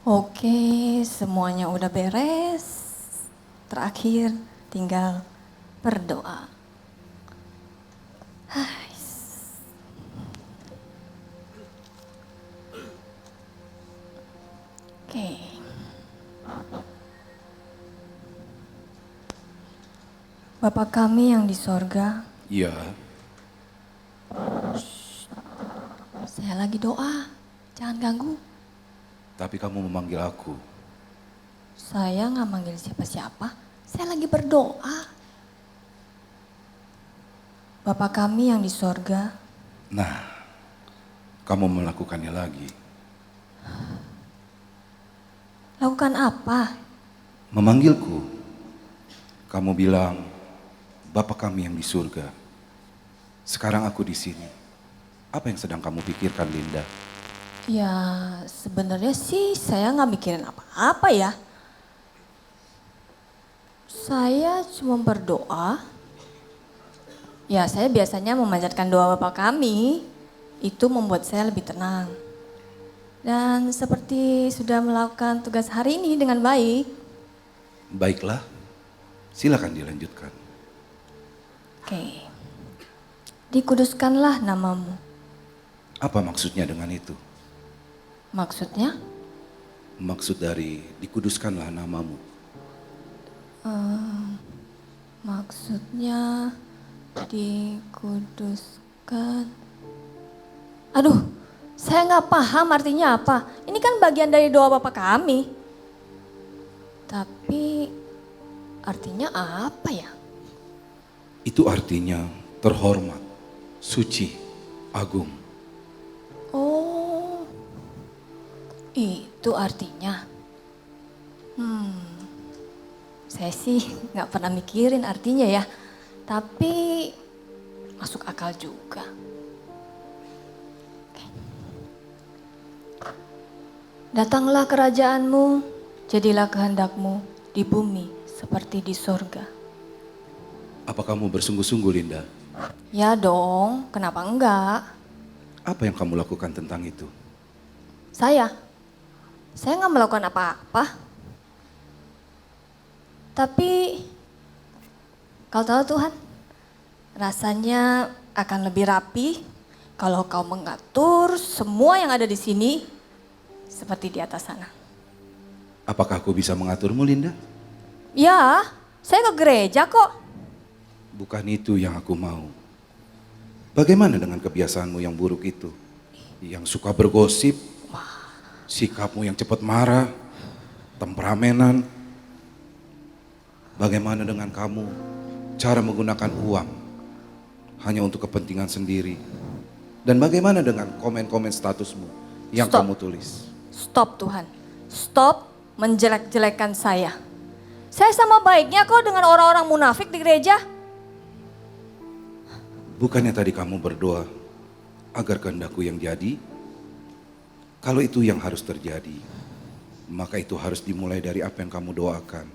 Oke, semuanya udah beres. Terakhir tinggal berdoa. Oke. Bapa kami yang di sorga, Iya, saya lagi doa. Jangan ganggu. tapi kamu memanggil aku. Saya nggak manggil siapa-siapa. Saya lagi berdoa. Bapa kami yang di sorga, Nah, kamu melakukannya lagi. lakukan apa? Memanggilku. Kamu bilang, Bapa kami yang di surga. Sekarang aku di sini. Apa yang sedang kamu pikirkan, Linda? Ya sebenarnya sih saya nggak mikirin apa-apa ya. Saya cuma berdoa. Ya saya biasanya memanjatkan doa Bapa kami. Itu membuat saya lebih tenang. Dan seperti sudah melakukan tugas hari ini dengan baik. Baiklah, silakan dilanjutkan. Oke. Dikuduskanlah namamu. Apa maksudnya dengan itu? Maksudnya? Maksud dari dikuduskanlah namamu. Maksudnya dikuduskan. Aduh, saya nggak paham artinya apa. Ini kan bagian dari doa Bapa kami. Tapi artinya apa ya? Itu artinya terhormat, suci, agung. Oh, itu artinya. Saya sih nggak pernah mikirin artinya ya. Tapi masuk akal juga. Oke. Datanglah kerajaanmu, jadilah kehendakmu di bumi seperti di sorga. Apa kamu bersungguh-sungguh, Linda? Ya dong, kenapa enggak? Apa yang kamu lakukan tentang itu? Saya nggak melakukan apa-apa. Tapi kau tahu Tuhan, rasanya akan lebih rapi kalau kau mengatur semua yang ada di sini seperti di atas sana. Apakah aku bisa mengaturmu, Linda? Ya, saya ke gereja kok. Bukan itu yang aku mau. Bagaimana dengan kebiasaanmu yang buruk itu? Yang suka bergosip, sikapmu yang cepat marah, temperamenan. Bagaimana dengan kamu cara menggunakan uang hanya untuk kepentingan sendiri? Dan bagaimana dengan komen-komen statusmu yang Stop. kamu tulis? Stop Tuhan, stop menjelek-jelekan saya. Saya sama baiknya kok dengan orang-orang munafik di gereja. Bukannya tadi kamu berdoa agar kehendakku yang jadi? Kalau itu yang harus terjadi, maka itu harus dimulai dari apa yang kamu doakan.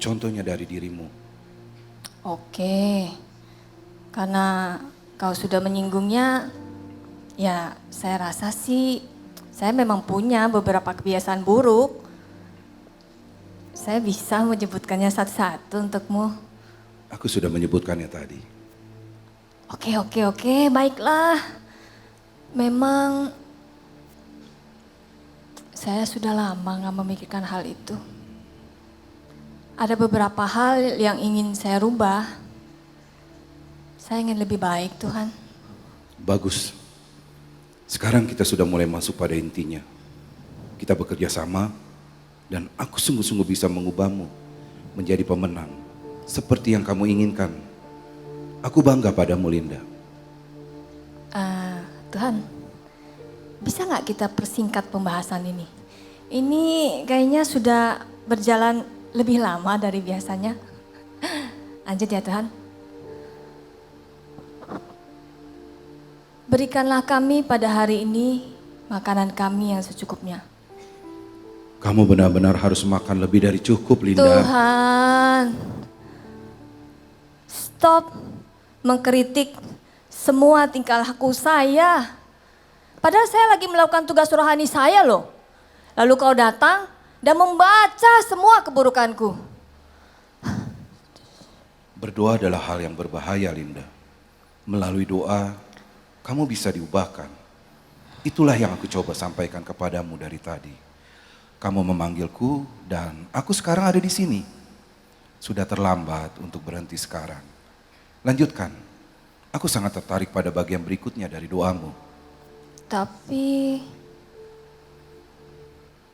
Contohnya dari dirimu. Oke, karena kau sudah menyinggungnya, ya saya rasa sih saya memang punya beberapa kebiasaan buruk. Saya bisa menyebutkannya satu-satu untukmu. Aku sudah menyebutkannya tadi. Oke, baiklah. Memang saya sudah lama gak memikirkan hal itu. Ada beberapa hal yang ingin saya rubah. Saya ingin lebih baik Tuhan. Bagus. Sekarang kita sudah mulai masuk pada intinya. Kita bekerja sama dan aku sungguh-sungguh bisa mengubahmu menjadi pemenang seperti yang kamu inginkan. Aku bangga padamu, Linda. Tuhan, bisa nggak kita persingkat pembahasan ini? Ini kayaknya sudah berjalan lebih lama dari biasanya. Lanjut ya Tuhan. Berikanlah kami pada hari ini makanan kami yang secukupnya. Kamu benar-benar harus makan lebih dari cukup, Linda. Tuhan, stop mengkritik semua tingkah laku saya. Padahal saya lagi melakukan tugas rohani saya loh. Lalu kau datang dan membaca semua keburukanku. Berdoa adalah hal yang berbahaya, Linda. Melalui doa, kamu bisa diubahkan. Itulah yang aku coba sampaikan kepadamu dari tadi. Kamu memanggilku dan aku sekarang ada di sini. Sudah terlambat untuk berhenti sekarang. Lanjutkan. Aku sangat tertarik pada bagian berikutnya dari doamu. Tapi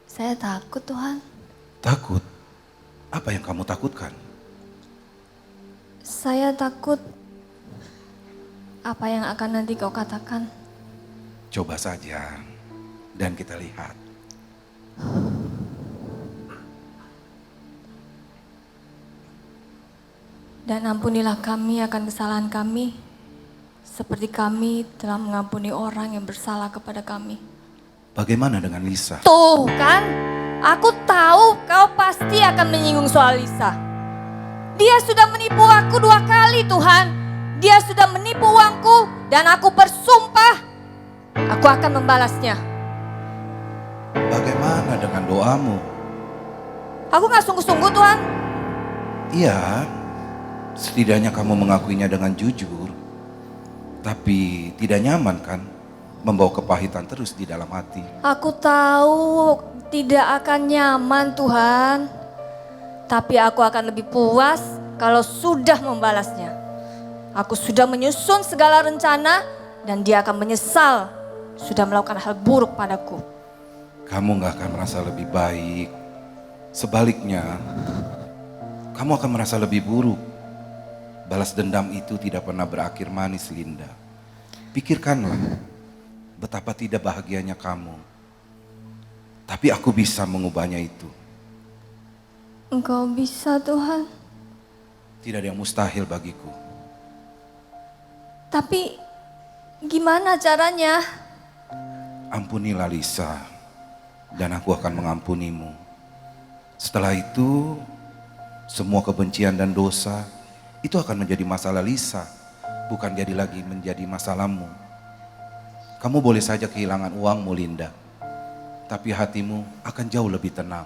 saya takut, Tuhan. Takut? Apa yang kamu takutkan? Saya takut apa yang akan nanti kau katakan. Coba saja dan kita lihat. Dan ampunilah kami akan kesalahan kami, seperti kami telah mengampuni orang yang bersalah kepada kami. Bagaimana dengan Lisa? Tuh kan, aku tahu kau pasti akan menyinggung soal Lisa. Dia sudah menipu aku 2 kali, Tuhan. Dia sudah menipu uangku dan aku bersumpah aku akan membalasnya. Bagaimana dengan doamu? Aku gak sungguh-sungguh, Tuhan. Iya, setidaknya kamu mengakuinya dengan jujur. Tapi tidak nyaman kan membawa kepahitan terus di dalam hati. Aku tahu tidak akan nyaman, Tuhan. Tapi aku akan lebih puas kalau sudah membalasnya. Aku sudah menyusun segala rencana dan dia akan menyesal sudah melakukan hal buruk padaku. Kamu gak akan merasa lebih baik. Sebaliknya, kamu akan merasa lebih buruk. Balas dendam itu tidak pernah berakhir manis, Linda. Pikirkanlah betapa tidak bahagianya kamu. Tapi aku bisa mengubahnya itu. Engkau bisa, Tuhan. Tidak ada yang mustahil bagiku. Tapi gimana caranya? Ampunilah Lisa, dan aku akan mengampunimu. Setelah itu, semua kebencian dan dosa itu akan menjadi masalah Lisa, bukan jadi lagi menjadi masalahmu. Kamu boleh saja kehilangan uangmu, Linda, tapi hatimu akan jauh lebih tenang.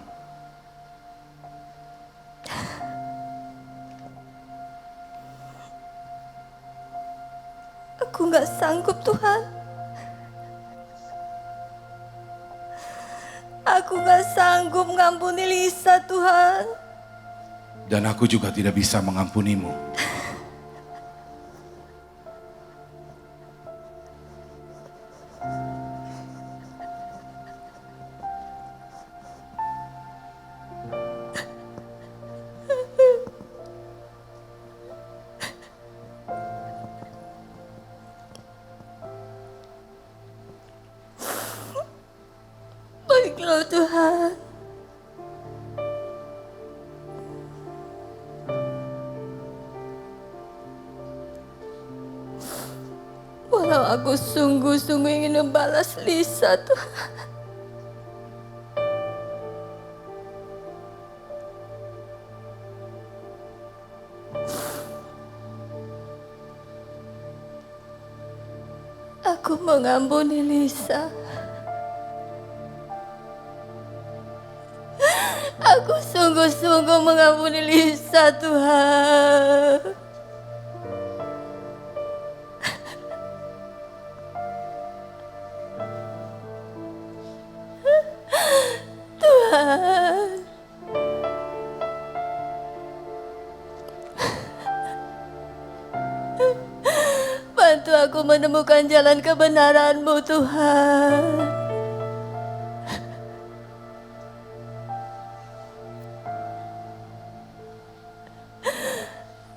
Aku gak sanggup, Tuhan. Aku gak sanggup mengampuni Lisa, Tuhan. Dan aku juga tidak bisa mengampunimu. Baiklah, Tuhan. Walau aku sungguh-sungguh ingin membalas Lisa, Tuhan. Aku mengampuni Lisa. Aku sungguh-sungguh mengampuni Lisa, Tuhan. Tuhan. Bantu aku menemukan jalan kebenaran-Mu, Tuhan.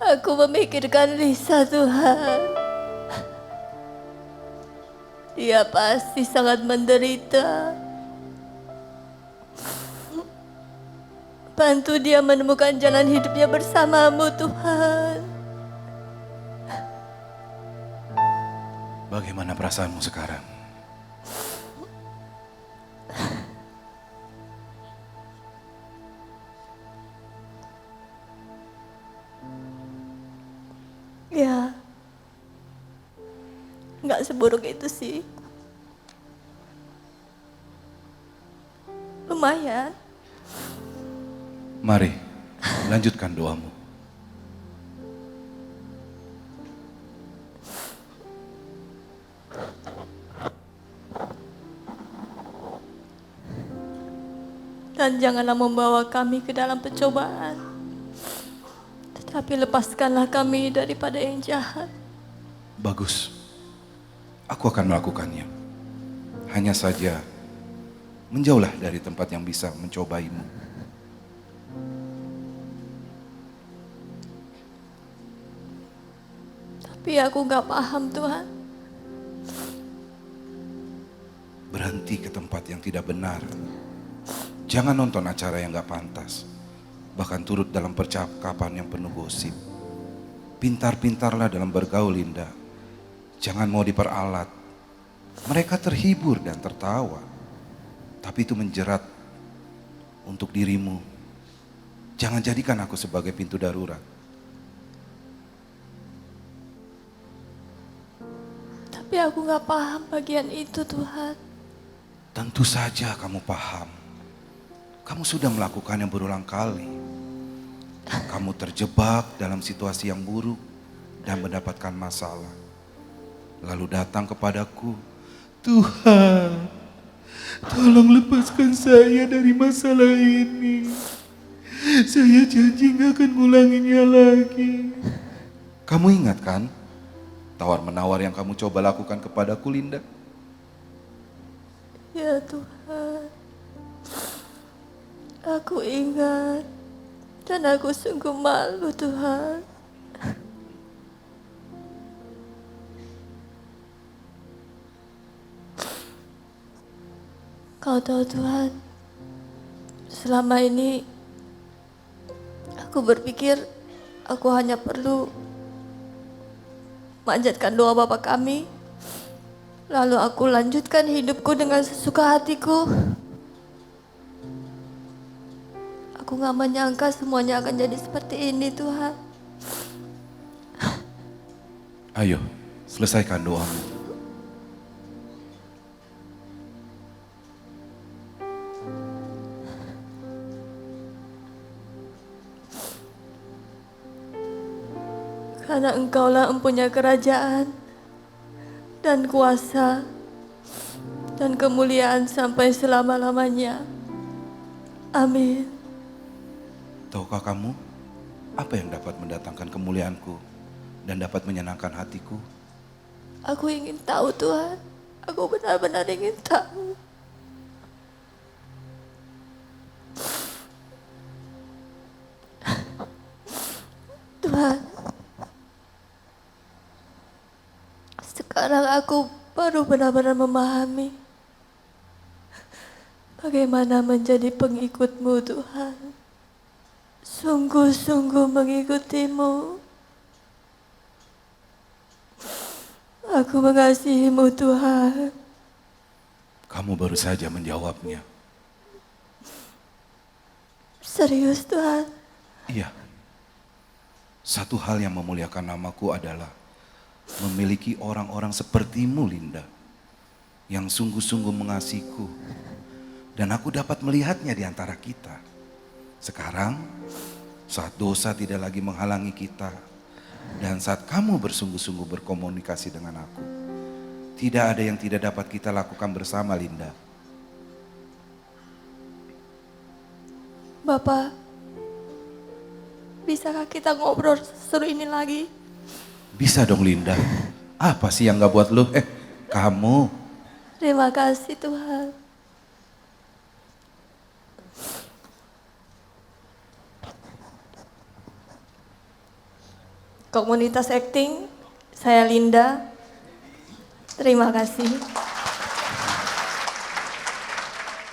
Aku memikirkan Lisa, Tuhan. Dia pasti sangat menderita. Bantu dia menemukan jalan hidupnya bersama-Mu, Tuhan. Bagaimana perasaanmu sekarang? Ya, nggak seburuk itu sih. kalian. Mari, lanjutkan doamu. Dan janganlah membawa kami ke dalam pencobaan, tetapi lepaskanlah kami daripada yang jahat. Bagus, aku akan melakukannya. Hanya saja, menjauhlah dari tempat yang bisa mencobaimu. Tapi aku gak paham Tuhan. Berhenti ke tempat yang tidak benar. Jangan nonton acara yang gak pantas. Bahkan turut dalam percakapan yang penuh gosip. Pintar-pintarlah dalam bergaul, Linda. Jangan mau diperalat. Mereka terhibur dan tertawa. Tapi itu menjerat untuk dirimu. Jangan jadikan aku sebagai pintu darurat. Tapi aku gak paham bagian itu Tuhan. Tentu saja kamu paham. Kamu sudah melakukannya berulang kali. Kamu terjebak dalam situasi yang buruk dan mendapatkan masalah. Lalu datang kepadaku, Tuhan, tolong lepaskan saya dari masalah ini. Saya janji gak akan ngulanginya lagi. Kamu ingat kan? Tawar-menawar yang kamu coba lakukan kepadaku, Linda? Ya Tuhan, aku ingat dan aku sungguh malu Tuhan. Kau tahu Tuhan, selama ini aku berpikir aku hanya perlu manjatkan doa Bapa kami, lalu aku lanjutkan hidupku dengan sesuka hatiku. Aku gak menyangka semuanya akan jadi seperti ini Tuhan. Ayo, selesaikan doamu. Karena Engkaulah empunya kerajaan dan kuasa dan kemuliaan sampai selama-lamanya. Amin. Tahukah kamu apa yang dapat mendatangkan kemuliaanku dan dapat menyenangkan hatiku? Aku ingin tahu Tuhan. Aku benar-benar ingin tahu. Tuhan, sekarang aku baru benar-benar memahami bagaimana menjadi pengikut-Mu Tuhan. Sungguh-sungguh mengikutimu. Aku mengasihimu Tuhan. Kamu baru saja menjawabnya. Serius Tuhan? Iya. Satu hal yang memuliakan namaku adalah memiliki orang-orang sepertimu, Linda, yang sungguh-sungguh mengasihiku. Dan aku dapat melihatnya di antara kita. Sekarang, saat dosa tidak lagi menghalangi kita, dan saat kamu bersungguh-sungguh berkomunikasi dengan aku, tidak ada yang tidak dapat kita lakukan bersama, Linda. Bapak, bisakah kita ngobrol seru ini lagi? Bisa dong, Linda. Apa sih yang gak buat lu? Kamu. Terima kasih Tuhan. Komunitas acting, saya Linda. Terima kasih.